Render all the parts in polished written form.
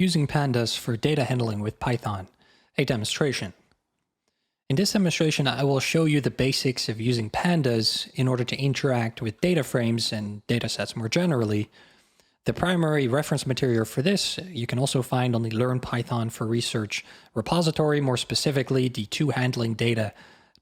Using Pandas for data handling with Python, a demonstration. In this demonstration, I will show you the basics of using Pandas in order to interact with data frames and datasets more generally. The primary reference material for this you can also find on the Learn Python for Research repository, more specifically the To Handling Data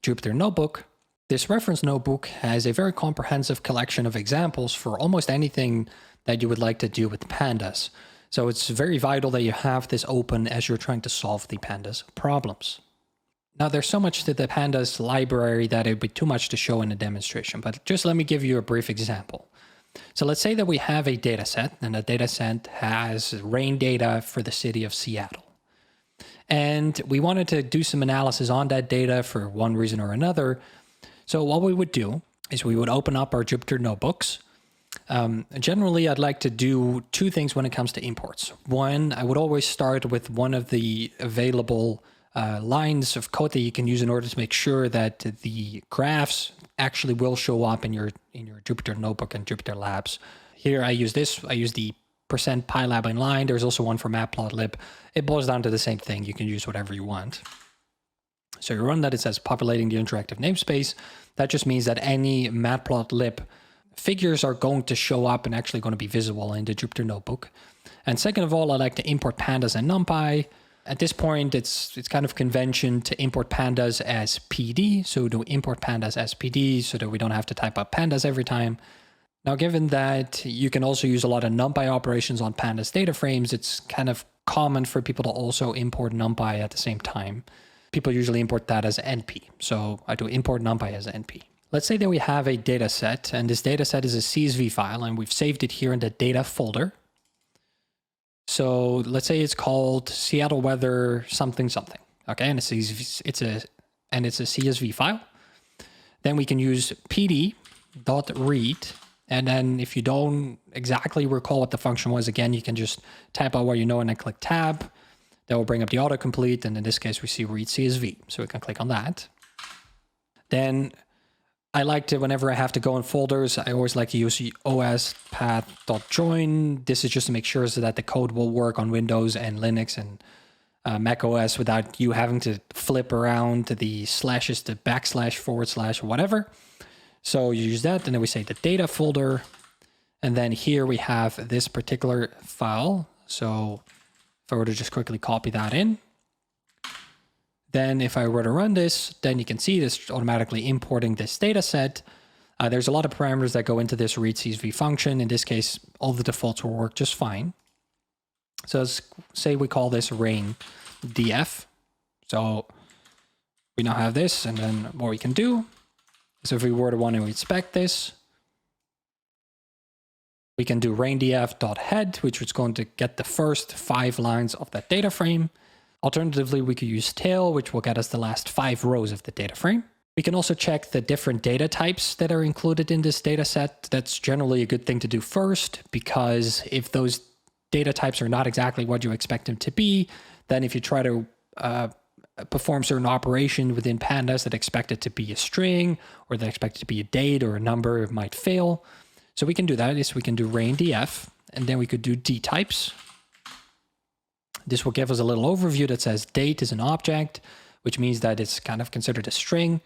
Jupyter Notebook. This reference notebook has a very comprehensive collection of examples for almost anything that you would like to do with Pandas. So it's very vital that you have this open as you're trying to solve the Pandas problems. Now there's so much to the Pandas library that it would be too much to show in a demonstration, but just let me give you a brief example. So let's say that we have a data set, and the data set has rain data for the city of Seattle. And we wanted to do some analysis on that data for one reason or another. So what we would do is we would open up our Jupyter notebooks. Generally, I'd like to do two things when it comes to imports. One, I would always start with one of the available lines of code that you can use in order to make sure that the graphs actually will show up in your Jupyter notebook and Jupyter Labs. Here I use this. I use the %pylab inline. There's also one for matplotlib. It boils down to the same thing. You can use whatever you want. So you run that. It says populating the interactive namespace. That just means that any matplotlib figures are going to show up and actually going to be visible in the Jupyter notebook. And second of all, I like to import pandas and numpy. At this point, it's kind of convention to import pandas as PD. So we do import pandas as PD so that we don't have to type up pandas every time. Now, given that you can also use a lot of numpy operations on pandas data frames, it's kind of common for people to also import numpy at the same time. People usually import that as NP. So I do import numpy as NP. Let's say that we have a data set, and this data set is a CSV file, and we've saved it here in the data folder. So let's say it's called Seattle weather something something. Okay, and it's a CSV file. Then we can use pd.read, and then if you don't exactly recall what the function was, again, you can just type out what you know and then click tab. That will bring up the autocomplete, and in this case, we see read CSV. So we can click on that. Then I like to, whenever I have to go in folders, I always like to use the ospath.join. This is just to make sure so that the code will work on Windows and Linux and Mac OS without you having to flip around to the slashes to // or whatever. So you use that, and then we say the data folder. And then here we have this particular file. So if I were to just quickly copy that in, then if I were to run this, then you can see this automatically importing this data set. There's a lot of parameters that go into this read CSV function. In this case, all the defaults will work just fine. So let's say we call this rain df. So we now have this, and then what we can do is if we were to want to inspect this, we can do raindf.head, which is going to get the first 5 lines of that data frame. Alternatively, we could use tail, which will get us the last 5 rows of the data frame. We can also check the different data types that are included in this data set. That's generally a good thing to do first, because if those data types are not exactly what you expect them to be, then if you try to perform certain operation within pandas that expect it to be a string or that expect it to be a date or a number, it might fail. So we can do that. Is we can do raindf, and then we could do dtypes. This will give us a little overview that says date is an object, which means that it's kind of considered a string.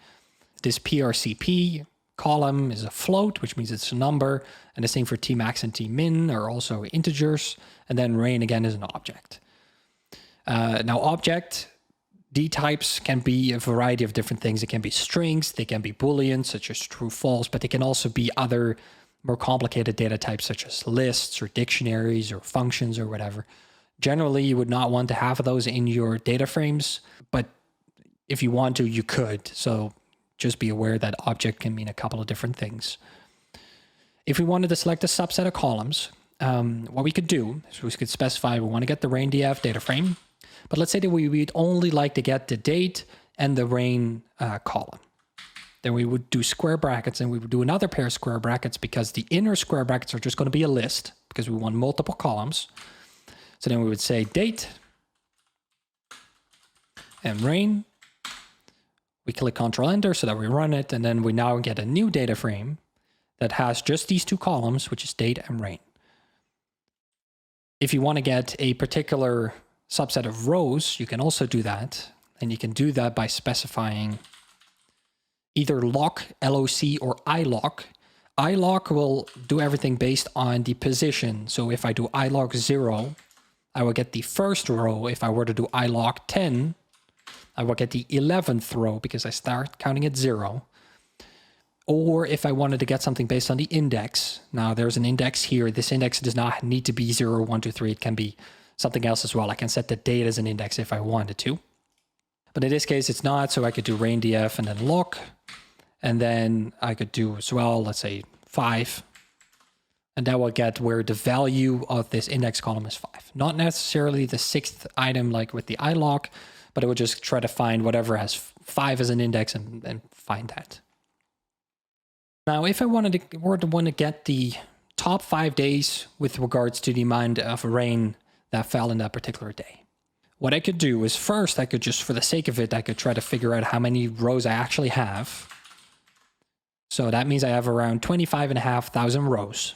This PRCP column is a float, which means it's a number. And the same for tmax and tmin are also integers. And then rain again is an object. Now object dtypes can be a variety of different things. It can be strings, they can be booleans such as true, false, but they can also be other more complicated data types such as lists or dictionaries or functions or whatever. Generally, you would not want to have those in your data frames, but if you want to, you could. So just be aware that object can mean a couple of different things. If we wanted to select a subset of columns, what we could do is we could specify we want to get the raindf data frame, but let's say that we'd only like to get the date and the rain column. Then we would do square brackets, and we would do another pair of square brackets because the inner square brackets are just going to be a list because we want multiple columns. So then we would say date and rain. We click Ctrl Enter so that we run it, and then we now get a new data frame that has just these 2 columns, which is date and rain. If you want to get a particular subset of rows, you can also do that. And you can do that by specifying either lock, LOC, or ilock. Ilock will do everything based on the position. So if I do ilock 0, I will get the first row. If I were to do ilock 10, I will get the 11th row because I start counting at 0. Or if I wanted to get something based on the index. Now there's an index here. This index does not need to be 0, 1, 2, 3. It can be something else as well. I can set the date as an index if I wanted to. But in this case, it's not. So I could do raindf and then lock. And then I could do as well, let's say 5. And that will get where the value of this index column is 5. Not necessarily the 6th item like with the ilock, but it would just try to find whatever has 5 as an index and find that. Now, if I want to get the top 5 days with regards to the amount of rain that fell in that particular day, what I could do is first, I could just, for the sake of it, I could try to figure out how many rows I actually have. So that means I have around 25,500 rows.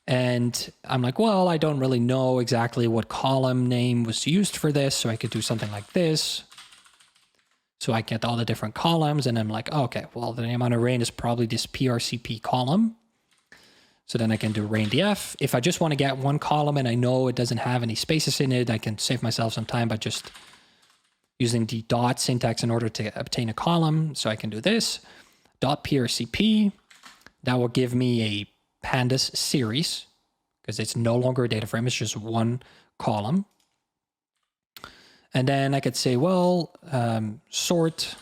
And I'm like, well, I don't really know exactly what column name was used for this. So I could do something like this. So I get all the different columns and I'm like, oh, okay, well, the amount of rain is probably this PRCP column. So then I can do raindf. If I just want to get one column and I know it doesn't have any spaces in it, I can save myself some time by just using the dot syntax in order to obtain a column. So I can do this. .prcp, that will give me a pandas series because it's no longer a data frame, it's just one column. And then I could say, well, sort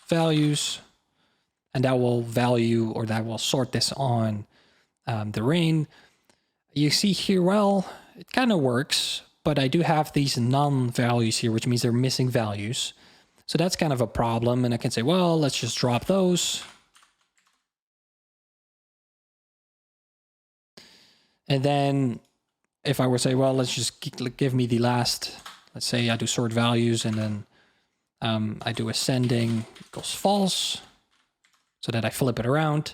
values, and that will value, or that will sort this on the rain. You see here, well, it kind of works, but I do have these non-values here, which means they're missing values. So that's kind of a problem. And I can say, well, let's just drop those. And then if I were to say, well, let's just give me the last, let's say I do sort values and then I do ascending equals false so that I flip it around.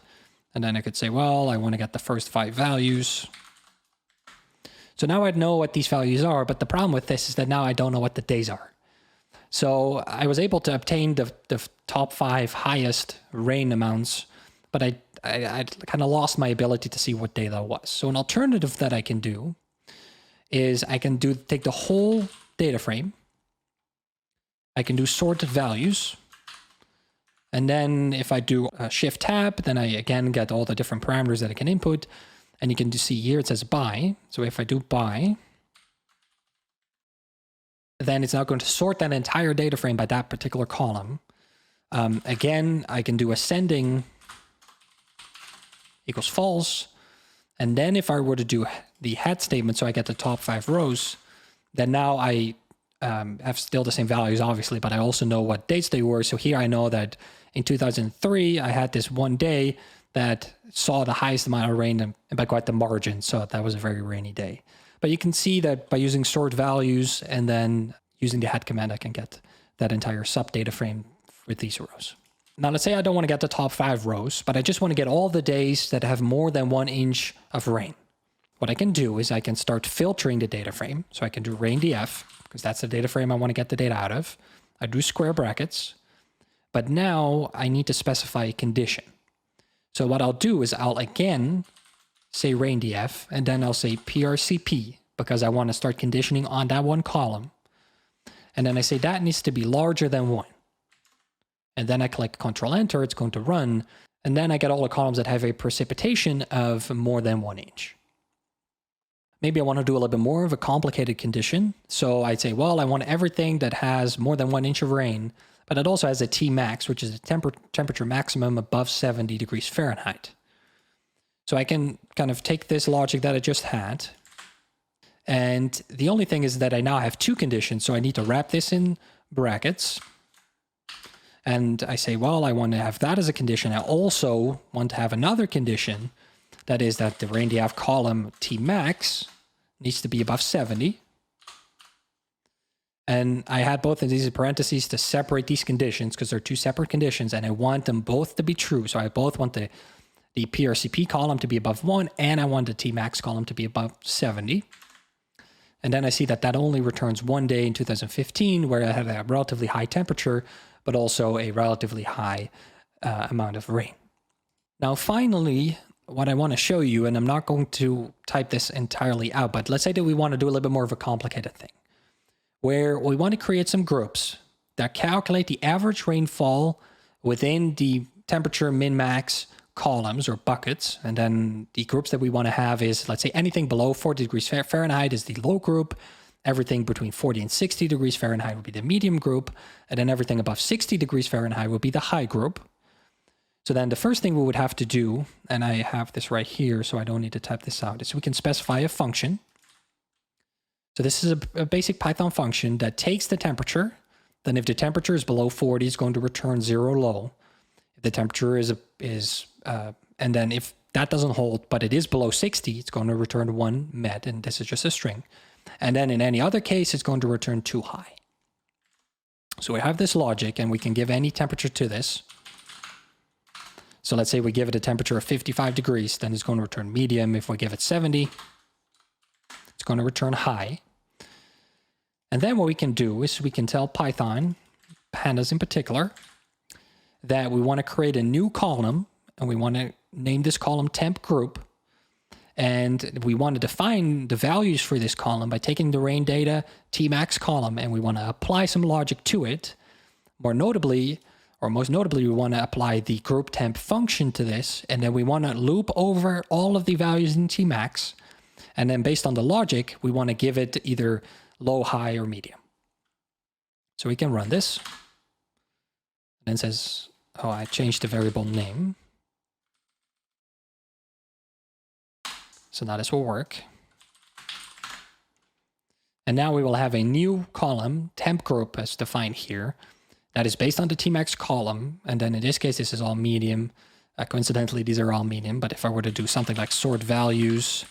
And then I could say, well, I want to get the first 5 values. So now I know what these values are. But the problem with this is that now I don't know what the days are. So I was able to obtain the top 5 highest rain amounts, but I kind of lost my ability to see what day that was. So an alternative that I can do is I can take the whole data frame. I can do sort values. And then if I do a shift tab, then I again get all the different parameters that I can input. And you can see here it says by. So if I do by, then it's now going to sort that entire data frame by that particular column. Again, I can do ascending equals false. And then if I were to do the head statement, so I get the top 5 rows, then now I have still the same values, obviously, but I also know what dates they were. So here I know that in 2003, I had this one day that saw the highest amount of rain and by quite the margin. So that was a very rainy day. But you can see that by using sort values and then using the head command, I can get that entire sub data frame with these rows. Now, let's say I don't want to get the top 5 rows, but I just want to get all the days that have more than 1 inch of rain. What I can do is I can start filtering the data frame. So I can do raindf, because that's the data frame I want to get the data out of. I do square brackets, but now I need to specify a condition. So what I'll do is I'll again say raindf, and then I'll say prcp, because I want to start conditioning on that one column. And then I say that needs to be larger than 1. And then I click Control Enter, it's going to run. And then I get all the columns that have a precipitation of more than 1 inch. Maybe I want to do a little bit more of a complicated condition. So I'd say, well, I want everything that has more than 1 inch of rain, but it also has a Tmax, which is a temperature maximum above 70 degrees Fahrenheit. So I can kind of take this logic that I just had. And the only thing is that I now have 2 conditions. So I need to wrap this in brackets. And I say, well, I want to have that as a condition. I also want to have another condition. That is that the raindf column Tmax needs to be above 70. And I had both of these in parentheses to separate these conditions because they're 2 separate conditions. And I want them both to be true. So I both want the PRCP column to be above 1 and I want the Tmax column to be above 70. And then I see that that only returns one day in 2015 where I had a relatively high temperature, but also a relatively high amount of rain. Now, finally, what I want to show you, and I'm not going to type this entirely out, but let's say that we want to do a little bit more of a complicated thing, where we want to create some groups that calculate the average rainfall within the temperature min-max columns or buckets. And then the groups that we want to have is, let's say, anything below 40 degrees Fahrenheit is the low group. Everything between 40 and 60 degrees Fahrenheit would be the medium group. And then everything above 60 degrees Fahrenheit would be the high group. So then the first thing we would have to do, and I have this right here, so I don't need to type this out, is we can specify a function. So this is a basic Python function that takes the temperature. Then if the temperature is below 40, it's going to return 0 low. If the temperature and then if that doesn't hold, but it is below 60, it's going to return 1 met, and this is just a string. And then in any other case, it's going to return 2 high. So we have this logic, and we can give any temperature to this. So let's say we give it a temperature of 55 degrees, then it's going to return medium. If we give it 70, it's going to return high. And then what we can do is we can tell Python, Pandas in particular, that we want to create a new column, and we want to name this column temp group. And we want to define the values for this column by taking the rain data Tmax column, and we want to apply some logic to it. Most notably, we want to apply the group temp function to this, and then we want to loop over all of the values in Tmax. And then based on the logic, we want to give it either low, high, or medium. So we can run this. And it says, oh, I changed the variable name. So now this will work. And now we will have a new column, temp group as defined here, that is based on the Tmax column. And then in this case, this is all medium. Coincidentally, these are all medium. But if I were to do something like sort values,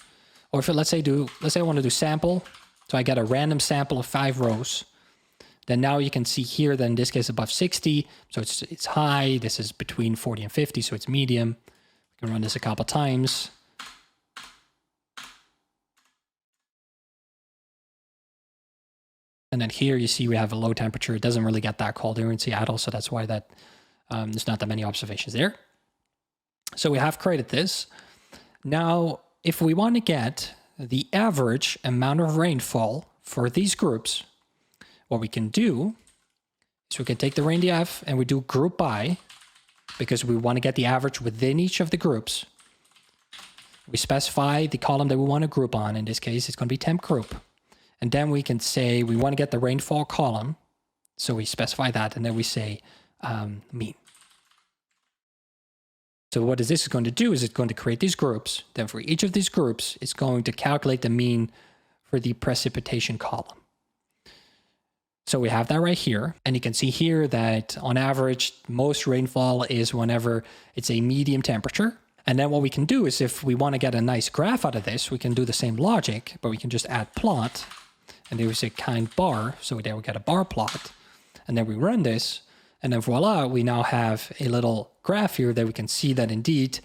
or if let's say I want to do sample, so I get a random sample of 5 rows. Then now you can see here that in this case above 60, so it's high. This is between 40 and 50, so it's medium. We can run this a couple times. And then here you see we have a low temperature. It doesn't really get that cold here in Seattle, so that's why that there's not that many observations there. So we have created this. Now, if we want to get the average amount of rainfall for these groups, what we can do is we can take the raindf and we do group by, because we want to get the average within each of the groups. We specify the column that we want to group on. In this case, it's going to be temp group. And then we can say we want to get the rainfall column. So we specify that, and then we say mean. So what is this going to do is it's going to create these groups. Then for each of these groups, it's going to calculate the mean for the precipitation column. So we have that right here. And you can see here that on average, most rainfall is whenever it's a medium temperature. And then what we can do is if we want to get a nice graph out of this, we can do the same logic, but we can just add plot. And there we say kind bar. So there we get a bar plot. And then we run this. And then voila, we now have a little graph here that we can see that indeed,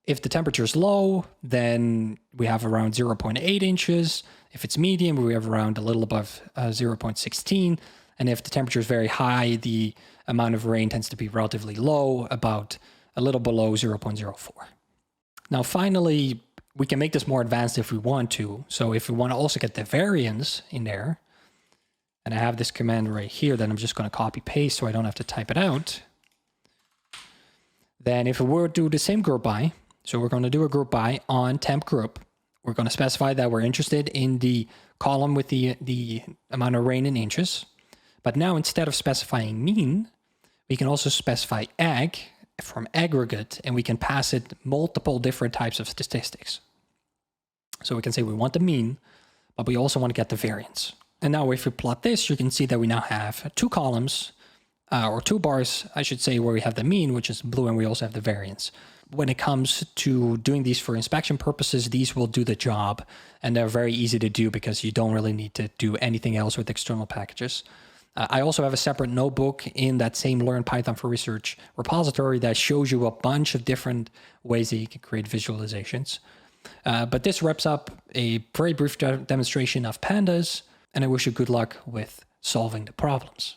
if the temperature is low, then we have around 0.8 inches. If it's medium, we have around a little above 0.16. And if the temperature is very high, the amount of rain tends to be relatively low, about a little below 0.04. Now, finally, we can make this more advanced if we want to. So if we want to also get the variance in there, and I have this command right here that I'm just going to copy paste so I don't have to type it out. Then if we were to do the same group by, so we're going to do a group by on temp group. We're going to specify that we're interested in the column with the amount of rain in inches. But now instead of specifying mean, we can also specify ag from aggregate, and we can pass it multiple different types of statistics. So we can say we want the mean, but we also want to get the variance. And now if we plot this, you can see that we now have 2 columns, or 2 bars, I should say, where we have the mean, which is blue, and we also have the variance. When it comes to doing these for inspection purposes, these will do the job, and they're very easy to do because you don't really need to do anything else with external packages. I also have a separate notebook in that same Learn Python for Research repository that shows you a bunch of different ways that you can create visualizations. But this wraps up a very brief demonstration of pandas, and I wish you good luck with solving the problems.